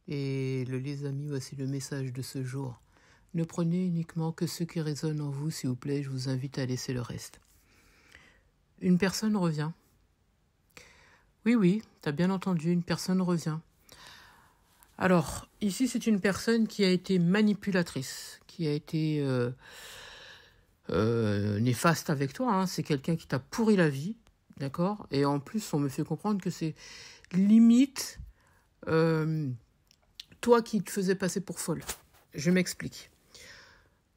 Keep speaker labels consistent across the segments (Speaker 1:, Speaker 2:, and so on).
Speaker 1: Et les amis, voici le message de ce jour. Ne prenez uniquement que ce qui résonne en vous, s'il vous plaît, je vous invite à laisser le reste. Une personne revient. Oui, t'as bien entendu, une personne revient. Alors, ici, c'est une personne qui a été manipulatrice, qui a été néfaste avec toi. Hein. C'est quelqu'un qui t'a pourri la vie, d'accord? Et en plus, on me fait comprendre que c'est limite toi qui te faisais passer pour folle. Je m'explique.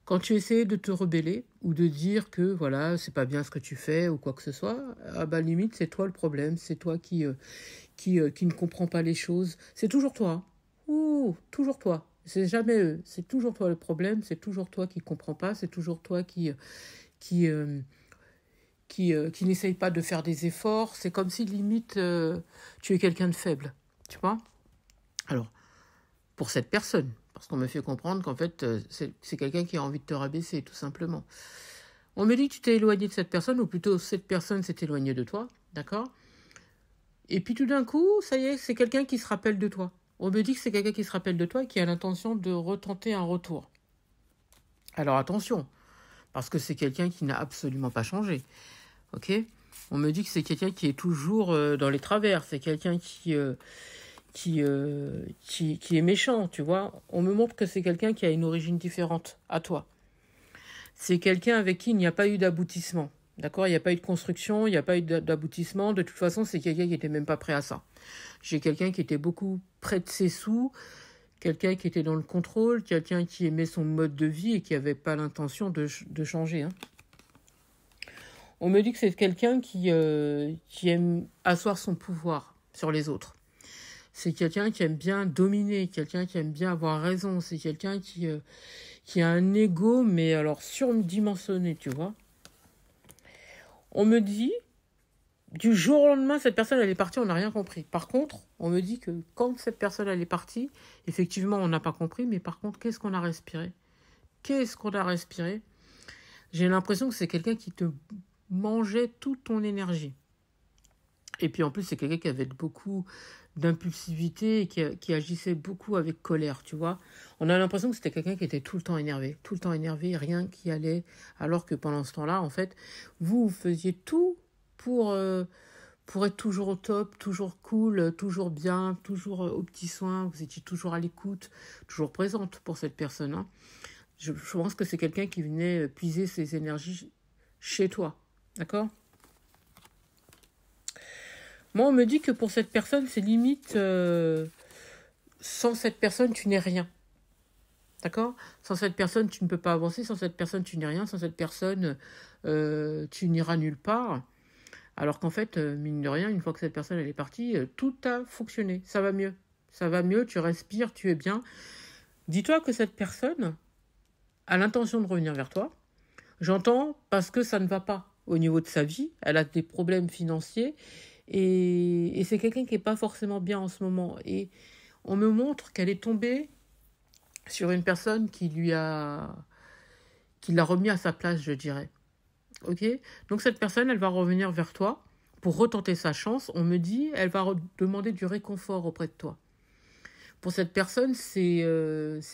Speaker 1: Quand tu essayais de te rebeller ou de dire que voilà, c'est pas bien ce que tu fais ou quoi que ce soit, ah bah limite c'est toi le problème, c'est toi qui ne comprends pas les choses. C'est toujours toi. Toujours toi. C'est jamais eux. C'est toujours toi le problème. C'est toujours toi qui comprends pas. C'est toujours toi qui n'essaye pas de faire des efforts. C'est comme si limite tu es quelqu'un de faible. Tu vois ? Alors, pour cette personne, parce qu'on me fait comprendre qu'en fait, c'est quelqu'un qui a envie de te rabaisser, tout simplement. On me dit que tu t'es éloigné de cette personne, ou plutôt cette personne s'est éloignée de toi, d'accord ? Et puis tout d'un coup, ça y est, c'est quelqu'un qui se rappelle de toi. On me dit que c'est quelqu'un qui se rappelle de toi et qui a l'intention de retenter un retour. Alors attention, parce que c'est quelqu'un qui n'a absolument pas changé, ok ? On me dit que c'est quelqu'un qui est toujours dans les travers, c'est quelqu'un qui est méchant, tu vois. On me montre que c'est quelqu'un qui a une origine différente à toi. C'est quelqu'un avec qui il n'y a pas eu d'aboutissement. D'accord ? Il n'y a pas eu de construction, il n'y a pas eu d'aboutissement. De toute façon, c'est quelqu'un qui n'était même pas prêt à ça. J'ai quelqu'un qui était beaucoup près de ses sous, quelqu'un qui était dans le contrôle, quelqu'un qui aimait son mode de vie et qui n'avait pas l'intention de changer. Hein. On me dit que c'est quelqu'un qui aime asseoir son pouvoir sur les autres. C'est quelqu'un qui aime bien dominer, quelqu'un qui aime bien avoir raison. C'est quelqu'un qui a un ego, mais alors surdimensionné, tu vois. On me dit, du jour au lendemain, cette personne, elle est partie, on n'a rien compris. Par contre, on me dit que quand cette personne, elle est partie, effectivement, on n'a pas compris, mais par contre, qu'est-ce qu'on a respiré ? J'ai l'impression que c'est quelqu'un qui te mangeait toute ton énergie. Et puis en plus, c'est quelqu'un qui avait beaucoup d'impulsivité et qui agissait beaucoup avec colère, tu vois. On a l'impression que c'était quelqu'un qui était tout le temps énervé, rien qui allait, alors que pendant ce temps-là, en fait, vous faisiez tout pour être toujours au top, toujours cool, toujours bien, toujours aux petits soins, vous étiez toujours à l'écoute, toujours présente pour cette personne. Hein. Je pense que c'est quelqu'un qui venait puiser ses énergies chez toi, d'accord ? Moi, on me dit que pour cette personne, c'est limite, sans cette personne, tu n'es rien. D'accord ? Sans cette personne, tu ne peux pas avancer. Sans cette personne, tu n'es rien. Sans cette personne, tu n'iras nulle part. Alors qu'en fait, mine de rien, une fois que cette personne elle est partie, tout a fonctionné. Ça va mieux. Ça va mieux, tu respires, tu es bien. Dis-toi que cette personne a l'intention de revenir vers toi. J'entends parce que ça ne va pas au niveau de sa vie. Elle a des problèmes financiers. Et c'est quelqu'un qui n'est pas forcément bien en ce moment. Et on me montre qu'elle est tombée sur une personne qui l'a remis à sa place, je dirais. Ok ? Donc cette personne, elle va revenir vers toi pour retenter sa chance. On me dit, elle va demander du réconfort auprès de toi. Pour cette personne, c'est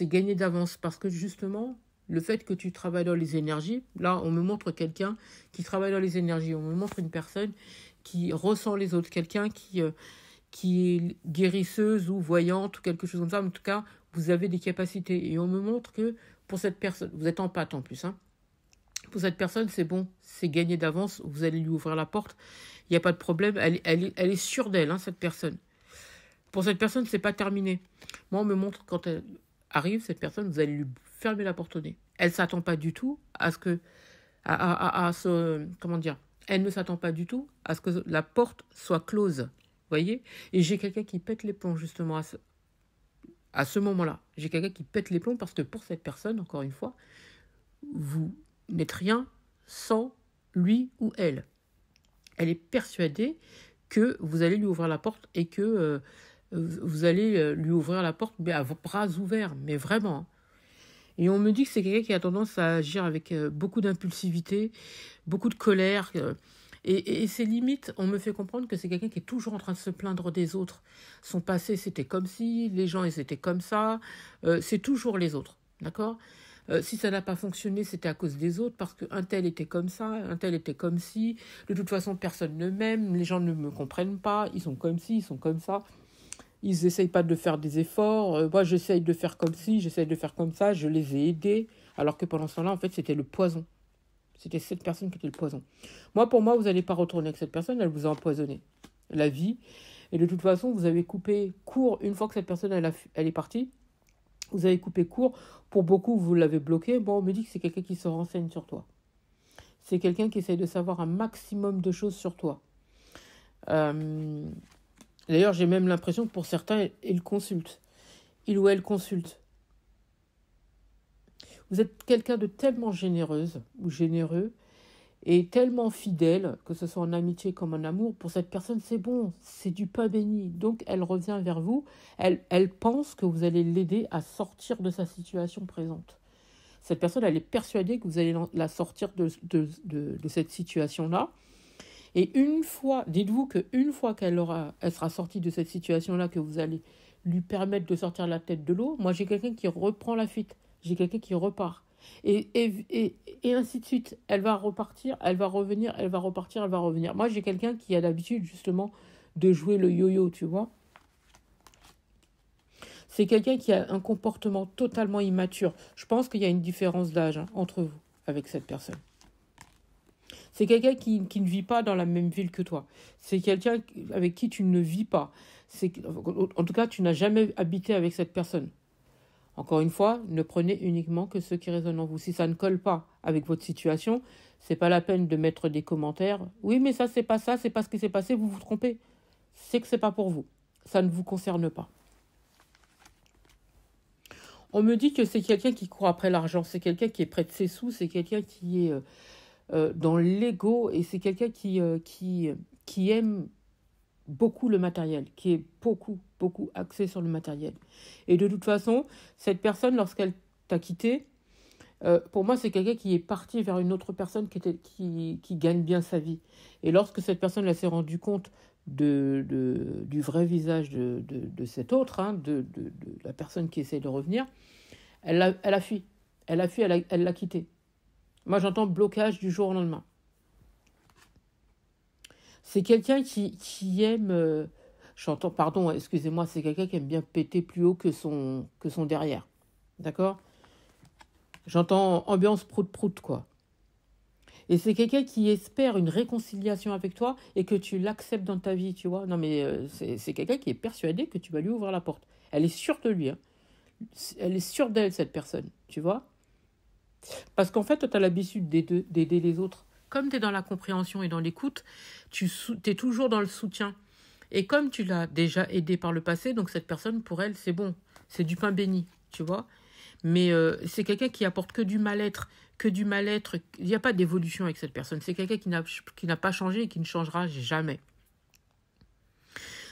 Speaker 1: gagner d'avance parce que justement, le fait que tu travailles dans les énergies, là, on me montre quelqu'un qui travaille dans les énergies. On me montre une personne qui ressent les autres, quelqu'un qui est guérisseuse ou voyante ou quelque chose comme ça. En tout cas, vous avez des capacités. Et on me montre que pour cette personne, vous êtes en pâte en plus, hein. Pour cette personne, c'est bon, c'est gagné d'avance, vous allez lui ouvrir la porte, il n'y a pas de problème, elle est sûre d'elle, hein, cette personne. Pour cette personne, c'est pas terminé. Moi, on me montre quand elle arrive, cette personne, vous allez lui fermer la porte au nez. Elle ne s'attend pas du tout à ce que... comment dire ? Elle ne s'attend pas du tout à ce que la porte soit close. Vous voyez ? Et j'ai quelqu'un qui pète les plombs, justement, à ce moment-là. J'ai quelqu'un qui pète les plombs parce que pour cette personne, encore une fois, vous n'êtes rien sans lui ou elle. Elle est persuadée que vous allez lui ouvrir la porte et que vous allez lui ouvrir la porte mais à vos bras ouverts, mais vraiment. Et on me dit que c'est quelqu'un qui a tendance à agir avec beaucoup d'impulsivité, beaucoup de colère, Et ces limites, on me fait comprendre que c'est quelqu'un qui est toujours en train de se plaindre des autres. Son passé, c'était comme si, les gens, ils étaient comme ça. C'est toujours les autres, d'accord? Si ça n'a pas fonctionné, c'était à cause des autres, parce qu'un tel était comme ça, un tel était comme si. De toute façon, personne ne m'aime, les gens ne me comprennent pas, ils sont comme ci, ils sont comme ça. Ils n'essayent pas de faire des efforts. Moi, j'essaye de faire comme ci, j'essaye de faire comme ça, je les ai aidés. Alors que pendant ce temps-là, en fait, c'était le poison. C'était cette personne qui était le poison. Pour moi, vous n'allez pas retourner avec cette personne, elle vous a empoisonné la vie. Et de toute façon, vous avez coupé court, une fois que cette personne elle est partie, vous avez coupé court. Pour beaucoup, vous l'avez bloqué. Bon, on me dit que c'est quelqu'un qui se renseigne sur toi. C'est quelqu'un qui essaye de savoir un maximum de choses sur toi. D'ailleurs, j'ai même l'impression que pour certains, il consulte. Il ou elle consulte. Vous êtes quelqu'un de tellement généreuse ou généreux et tellement fidèle, que ce soit en amitié comme en amour, pour cette personne, c'est bon, c'est du pain béni. Donc, elle revient vers vous. Elle pense que vous allez l'aider à sortir de sa situation présente. Cette personne, elle est persuadée que vous allez la sortir de cette situation-là. Et dites-vous qu'une fois qu'elle sera sortie de cette situation-là, que vous allez lui permettre de sortir la tête de l'eau, moi, j'ai quelqu'un qui reprend la fuite. J'ai quelqu'un qui repart. Et ainsi de suite. Elle va repartir, elle va revenir, elle va repartir, elle va revenir. Moi, j'ai quelqu'un qui a l'habitude, justement, de jouer le yo-yo, tu vois. C'est quelqu'un qui a un comportement totalement immature. Je pense qu'il y a une différence d'âge entre vous, avec cette personne. C'est quelqu'un qui ne vit pas dans la même ville que toi. C'est quelqu'un avec qui tu ne vis pas. En tout cas, tu n'as jamais habité avec cette personne. Encore une fois, ne prenez uniquement que ce qui résonne en vous. Si ça ne colle pas avec votre situation, c'est pas la peine de mettre des commentaires. Oui, mais ça, c'est pas ce qui s'est passé, vous vous trompez. C'est que c'est pas pour vous. Ça ne vous concerne pas. On me dit que c'est quelqu'un qui court après l'argent, c'est quelqu'un qui est près de ses sous, c'est quelqu'un qui est dans l'ego et c'est quelqu'un qui aime beaucoup le matériel, qui est beaucoup axé sur le matériel. Et de toute façon, cette personne, lorsqu'elle t'a quitté, pour moi, c'est quelqu'un qui est parti vers une autre personne qui gagne bien sa vie. Et lorsque cette personne s'est rendue compte du vrai visage de cet autre, hein, de la personne qui essaie de revenir, elle a fui. Elle l'a quitté. Moi, j'entends blocage du jour au lendemain. C'est quelqu'un qui aime... pardon, excusez-moi, c'est quelqu'un qui aime bien péter plus haut que son derrière. D'accord? J'entends ambiance prout-prout, quoi. Et c'est quelqu'un qui espère une réconciliation avec toi et que tu l'acceptes dans ta vie, tu vois. Non, mais c'est quelqu'un qui est persuadé que tu vas lui ouvrir la porte. Elle est sûre de lui, hein. Elle est sûre d'elle, cette personne, tu vois. Parce qu'en fait, tu as l'habitude d'aider les autres. Comme tu es dans la compréhension et dans l'écoute, tu es toujours dans le soutien. Et comme tu l'as déjà aidé par le passé, donc cette personne, pour elle, c'est bon. C'est du pain béni, tu vois. Mais c'est quelqu'un qui apporte que du mal-être. Il n'y a pas d'évolution avec cette personne. C'est quelqu'un qui n'a pas changé et qui ne changera jamais.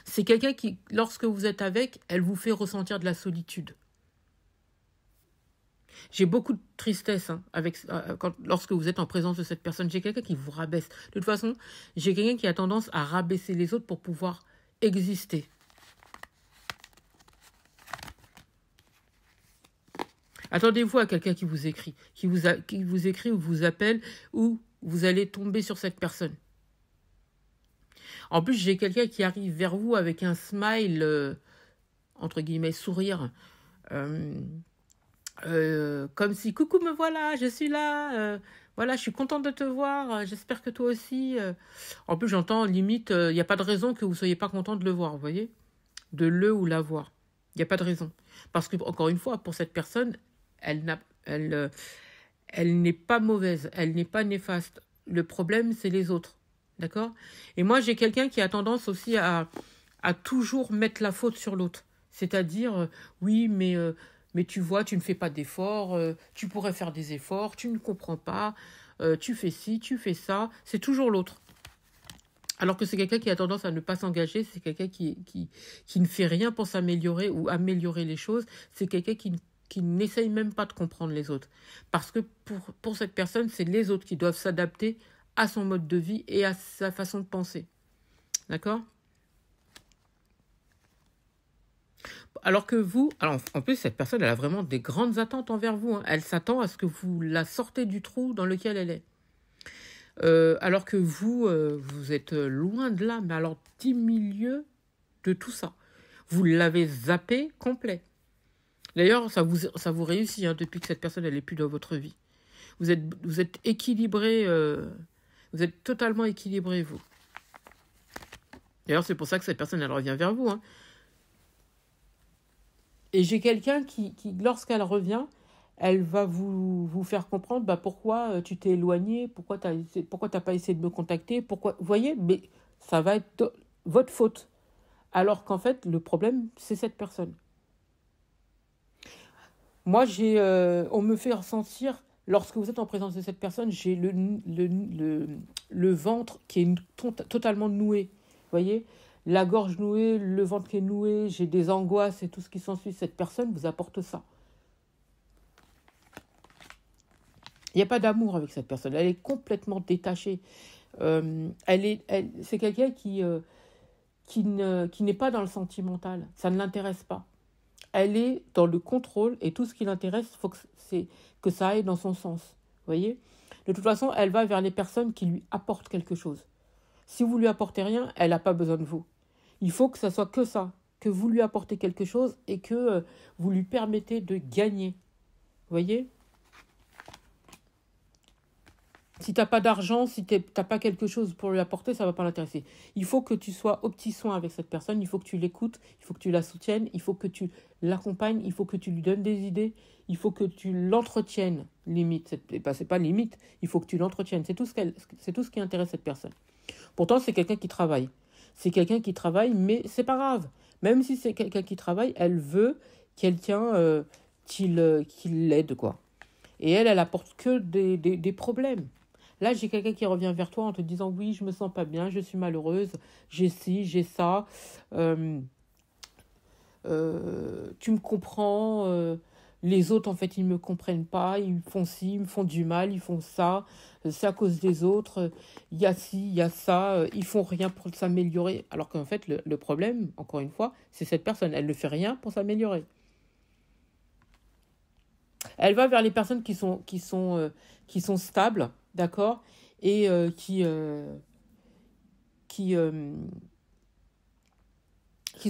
Speaker 1: C'est quelqu'un qui, lorsque vous êtes avec, elle vous fait ressentir de la solitude. J'ai beaucoup de tristesse lorsque vous êtes en présence de cette personne. J'ai quelqu'un qui vous rabaisse. De toute façon, j'ai quelqu'un qui a tendance à rabaisser les autres pour pouvoir exister. Attendez-vous à quelqu'un qui vous écrit, qui vous écrit ou vous appelle, ou vous allez tomber sur cette personne. En plus, j'ai quelqu'un qui arrive vers vous avec un smile, entre guillemets, sourire, comme si, coucou, me voilà, je suis là, voilà, je suis contente de te voir, j'espère que toi aussi. En plus, j'entends, limite, il n'y a pas de raison que vous ne soyez pas content de le voir, vous voyez, de le ou la voir. Il n'y a pas de raison. Parce que, encore une fois, pour cette personne, elle n'est pas mauvaise, elle n'est pas néfaste. Le problème, c'est les autres. D'accord? Et moi, j'ai quelqu'un qui a tendance aussi à toujours mettre la faute sur l'autre. C'est-à-dire, oui, mais tu vois, tu ne fais pas d'efforts, tu pourrais faire des efforts, tu ne comprends pas, tu fais ci, tu fais ça. C'est toujours l'autre. Alors que c'est quelqu'un qui a tendance à ne pas s'engager, c'est quelqu'un qui ne fait rien pour s'améliorer ou améliorer les choses. C'est quelqu'un qui n'essaye même pas de comprendre les autres. Parce que pour cette personne, c'est les autres qui doivent s'adapter à son mode de vie et à sa façon de penser. D'accord? Alors que vous, alors en plus, cette personne, elle a vraiment des grandes attentes envers vous. Hein. Elle s'attend à ce que vous la sortez du trou dans lequel elle est. Alors que vous, vous êtes loin de là, mais alors 10 milieux de tout ça. Vous l'avez zappé complet. D'ailleurs, ça vous réussit hein, depuis que cette personne, elle n'est plus dans votre vie. Vous êtes équilibré, vous êtes totalement équilibré, vous. D'ailleurs, c'est pour ça que cette personne, elle revient vers vous. Hein. Et j'ai quelqu'un qui lorsqu'elle revient, elle va vous faire comprendre bah, pourquoi tu t'es éloigné, pourquoi t'as pas essayé de me contacter, pourquoi. Vous voyez, mais ça va être votre faute. Alors qu'en fait, le problème, c'est cette personne. Moi, on me fait ressentir, lorsque vous êtes en présence de cette personne, j'ai le ventre qui est totalement noué. Vous voyez, la gorge nouée, le ventre qui est noué, j'ai des angoisses et tout ce qui s'ensuit. Cette personne vous apporte ça. Il n'y a pas d'amour avec cette personne. Elle est complètement détachée. C'est quelqu'un qui n'est pas dans le sentimental. Ça ne l'intéresse pas. Elle est dans le contrôle et tout ce qui l'intéresse, c'est que ça aille dans son sens. Vous voyez ? De toute façon, elle va vers les personnes qui lui apportent quelque chose. Si vous lui apportez rien, elle n'a pas besoin de vous. Il faut que ça soit que ça, que vous lui apportez quelque chose et que vous lui permettez de gagner. Vous voyez ? Si tu n'as pas d'argent, si tu n'as pas quelque chose pour lui apporter, ça ne va pas l'intéresser. Il faut que tu sois au petit soin avec cette personne, il faut que tu l'écoutes, il faut que tu la soutiennes, il faut que tu l'accompagnes, il faut que tu lui donnes des idées, il faut que tu l'entretiennes, limite. C'est pas limite, il faut que tu l'entretiennes. C'est tout ce qui intéresse cette personne. Pourtant, c'est quelqu'un qui travaille. C'est quelqu'un qui travaille, mais c'est pas grave. Même si c'est quelqu'un qui travaille, elle veut quelqu'un qui l'aide, quoi. Et elle apporte que des problèmes. Là, j'ai quelqu'un qui revient vers toi en te disant « Oui, je me sens pas bien, je suis malheureuse, j'ai ci, j'ai ça. Tu me comprends. Les autres, en fait, ils me comprennent pas. Ils me font ci, ils me font du mal, ils font ça. C'est à cause des autres. Il y a ci, il y a ça. Ils font rien pour s'améliorer. » Alors qu'en fait, le problème, encore une fois, c'est cette personne. Elle ne fait rien pour s'améliorer. Elle va vers les personnes qui sont stables, d'accord, et qui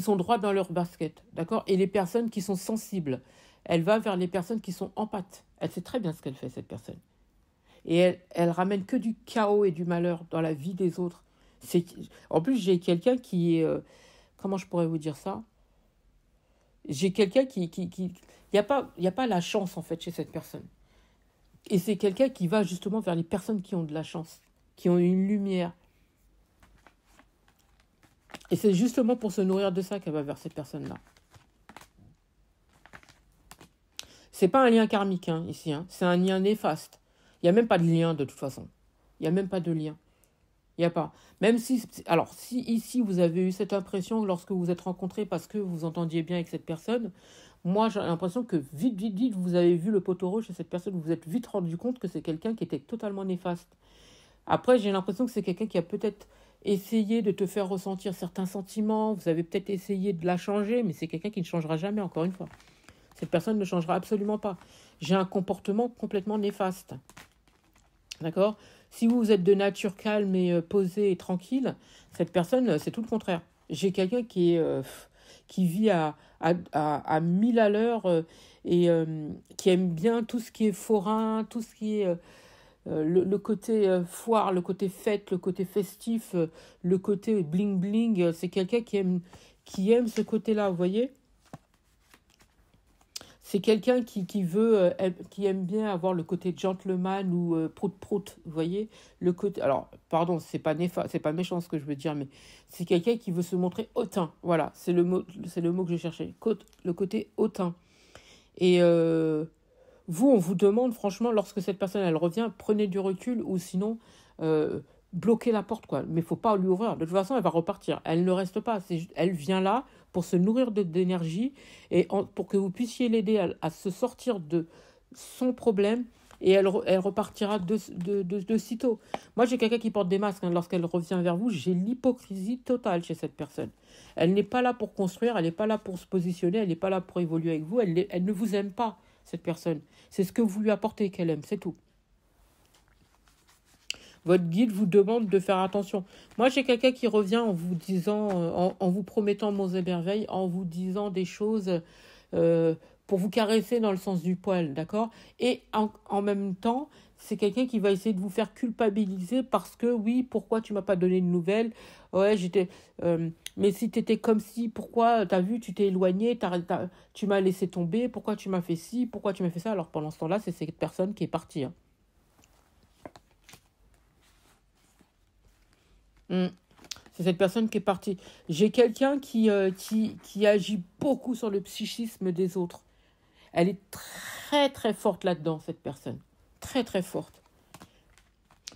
Speaker 1: sont droits dans leur basket, d'accord, et les personnes qui sont sensibles. Elle va vers les personnes qui sont empathes. Elle sait très bien ce qu'elle fait, cette personne. Et elle ramène que du chaos et du malheur dans la vie des autres. En plus, j'ai quelqu'un qui est... comment je pourrais vous dire ça ? J'ai quelqu'un qui il y a pas la chance en fait chez cette personne. Et c'est quelqu'un qui va justement vers les personnes qui ont de la chance, qui ont une lumière. Et c'est justement pour se nourrir de ça qu'elle va vers cette personne-là. C'est pas un lien karmique hein, ici, hein. C'est un lien néfaste. Il n'y a même pas de lien de toute façon. Il n'y a même pas de lien. Il n'y a pas. Même si... Alors, si ici, vous avez eu cette impression lorsque vous vous êtes rencontrés parce que vous entendiez bien avec cette personne, moi, j'ai l'impression que vite, vous avez vu le poteau rouge chez cette personne, vous vous êtes vite rendu compte que c'est quelqu'un qui était totalement néfaste. Après, j'ai l'impression que c'est quelqu'un qui a peut-être essayé de te faire ressentir certains sentiments, vous avez peut-être essayé de la changer, mais c'est quelqu'un qui ne changera jamais, encore une fois. Cette personne ne changera absolument pas. J'ai un comportement complètement néfaste. D'accord ? Si vous êtes de nature calme et posée et tranquille, cette personne, c'est tout le contraire. J'ai quelqu'un qui vit à 1000 à l'heure et qui aime bien tout ce qui est forain, tout ce qui est le côté foire, le côté fête, le côté festif, le côté bling-bling. C'est quelqu'un qui aime ce côté-là, vous voyez ? C'est quelqu'un qui aime bien avoir le côté gentleman ou prout-prout, vous voyez le côté. Alors, pardon, c'est pas méchant ce que je veux dire, mais c'est quelqu'un qui veut se montrer hautain. Voilà, c'est le mot que je cherchais. Le côté hautain. Et vous, on vous demande, franchement, lorsque cette personne, elle revient, prenez du recul ou sinon, bloquez la porte, quoi. Mais il ne faut pas lui ouvrir. De toute façon, elle va repartir. Elle ne reste pas. Elle vient là pour se nourrir d'énergie et pour que vous puissiez l'aider à se sortir de son problème et elle repartira de sitôt. Moi, j'ai quelqu'un qui porte des masques. Hein. Lorsqu'elle revient vers vous, j'ai l'hypocrisie totale chez cette personne. Elle n'est pas là pour construire, elle n'est pas là pour se positionner, elle n'est pas là pour évoluer avec vous. Elle ne vous aime pas, cette personne. C'est ce que vous lui apportez qu'elle aime, c'est tout. Votre guide vous demande de faire attention. Moi, j'ai quelqu'un qui revient en vous disant, en vous promettant monts et merveilles, en vous disant des choses pour vous caresser dans le sens du poil, d'accord? Et en même temps, c'est quelqu'un qui va essayer de vous faire culpabiliser parce que, oui, pourquoi tu m'as pas donné de nouvelles? Ouais, mais si tu étais comme si, pourquoi, t'as vu, tu t'es éloigné, tu m'as laissé tomber, pourquoi tu m'as fait ci, pourquoi tu m'as fait ça? Alors pendant ce temps-là, c'est cette personne qui est partie. Hein. Mm. C'est cette personne qui est partie. J'ai quelqu'un qui agit beaucoup sur le psychisme des autres. Elle est très très forte là-dedans, cette personne. Très très forte.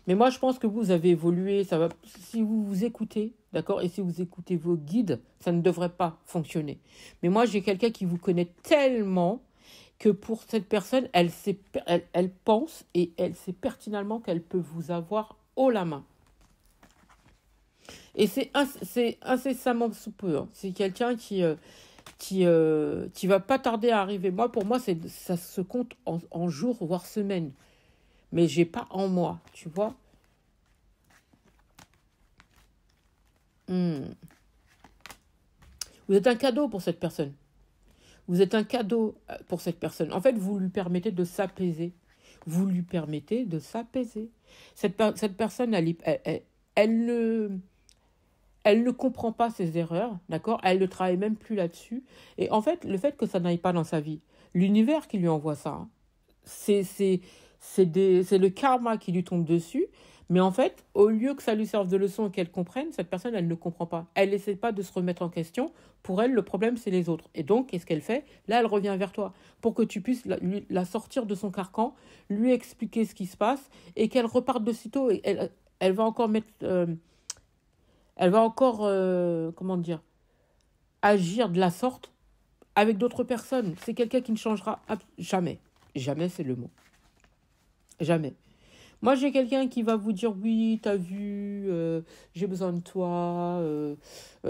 Speaker 1: Mais moi, je pense que vous avez évolué. Ça va, si vous vous écoutez, d'accord, et si vous écoutez vos guides, ça ne devrait pas fonctionner. Mais moi, j'ai quelqu'un qui vous connaît tellement que pour cette personne, elle pense et elle sait pertinemment qu'elle peut vous avoir haut la main. Et c'est incessamment sous peu. Hein. C'est quelqu'un qui va pas tarder à arriver. Moi, pour moi, ça se compte en jours, voire semaines. Mais j'ai pas en moi, tu vois. Vous êtes un cadeau pour cette personne. Vous êtes un cadeau pour cette personne. En fait, vous lui permettez de s'apaiser. Vous lui permettez de s'apaiser. Cette personne, elle ne comprend pas ses erreurs, d'accord? Elle ne travaille même plus là-dessus. Et en fait, le fait que ça n'aille pas dans sa vie, l'univers qui lui envoie ça, hein, c'est le karma qui lui tombe dessus. Mais en fait, au lieu que ça lui serve de leçon et qu'elle comprenne, cette personne, elle ne comprend pas. Elle n'essaie pas de se remettre en question. Pour elle, le problème, c'est les autres. Et donc, qu'est-ce qu'elle fait? Là, elle revient vers toi pour que tu puisses la sortir de son carcan, lui expliquer ce qui se passe et qu'elle reparte de sitôt. Et elle va encore mettre... elle va encore, comment dire, agir de la sorte avec d'autres personnes. C'est quelqu'un qui ne changera jamais. Jamais, c'est le mot. Jamais. Moi, j'ai quelqu'un qui va vous dire, oui, t'as vu, j'ai besoin de toi,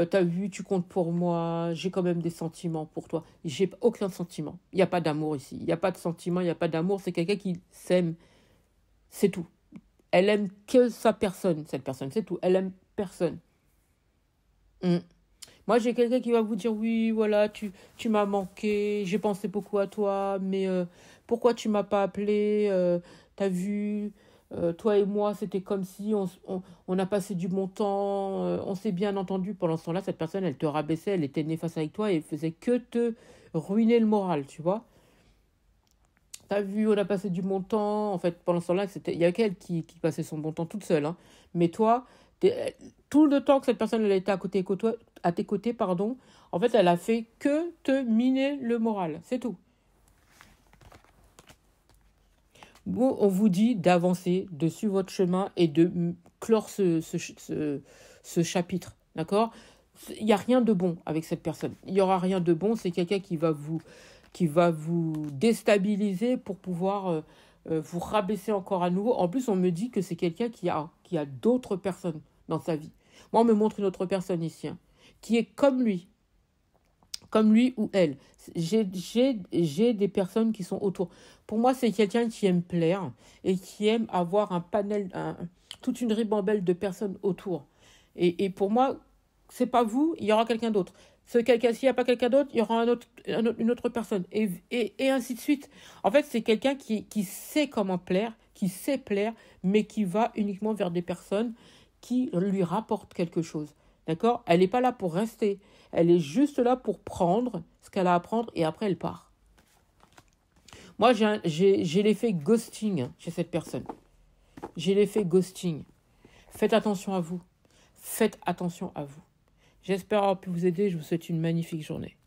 Speaker 1: t'as vu, tu comptes pour moi, j'ai quand même des sentiments pour toi. J'ai aucun sentiment. Il n'y a pas d'amour ici. Il n'y a pas de sentiment, il n'y a pas d'amour. C'est quelqu'un qui s'aime. C'est tout. Elle aime que sa personne, cette personne. C'est tout. Elle aime personne. Moi, j'ai quelqu'un qui va vous dire, oui, voilà, tu m'as manqué, j'ai pensé beaucoup à toi, mais pourquoi tu m'as pas appelé, t'as vu, toi et moi, c'était comme si on a passé du bon temps, on s'est bien entendu. Pendant ce temps-là, cette personne, elle te rabaissait, elle était néfaste avec toi et elle faisait que te ruiner le moral, tu vois. T'as vu, on a passé du bon temps. En fait, pendant ce temps-là, il y a qu'elle qui passait son bon temps toute seule. Hein. Mais toi, tout le temps que cette personne elle était à tes côtés, pardon, en fait, elle a fait que te miner le moral. C'est tout. Bon, on vous dit d'avancer, de suivre votre chemin et de clore ce chapitre. D'accord? Il n'y a rien de bon avec cette personne. Il n'y aura rien de bon. C'est quelqu'un qui va vous déstabiliser pour pouvoir vous rabaisser encore à nouveau. En plus, on me dit que c'est quelqu'un qui a d'autres personnes dans sa vie. Moi, on me montre une autre personne ici, hein, qui est comme lui ou elle. J'ai des personnes qui sont autour. Pour moi, c'est quelqu'un qui aime plaire et qui aime avoir un panel, toute une ribambelle de personnes autour. Et pour moi, c'est pas vous, il y aura quelqu'un d'autre. S'il n'y a pas quelqu'un d'autre, il y aura une autre personne. Et ainsi de suite. En fait, c'est quelqu'un qui sait comment plaire, qui sait plaire, mais qui va uniquement vers des personnes qui lui rapportent quelque chose. D'accord? Elle n'est pas là pour rester. Elle est juste là pour prendre ce qu'elle a à prendre et après elle part. Moi, j'ai l'effet ghosting chez cette personne. J'ai l'effet ghosting. Faites attention à vous. Faites attention à vous. J'espère avoir pu vous aider. Je vous souhaite une magnifique journée.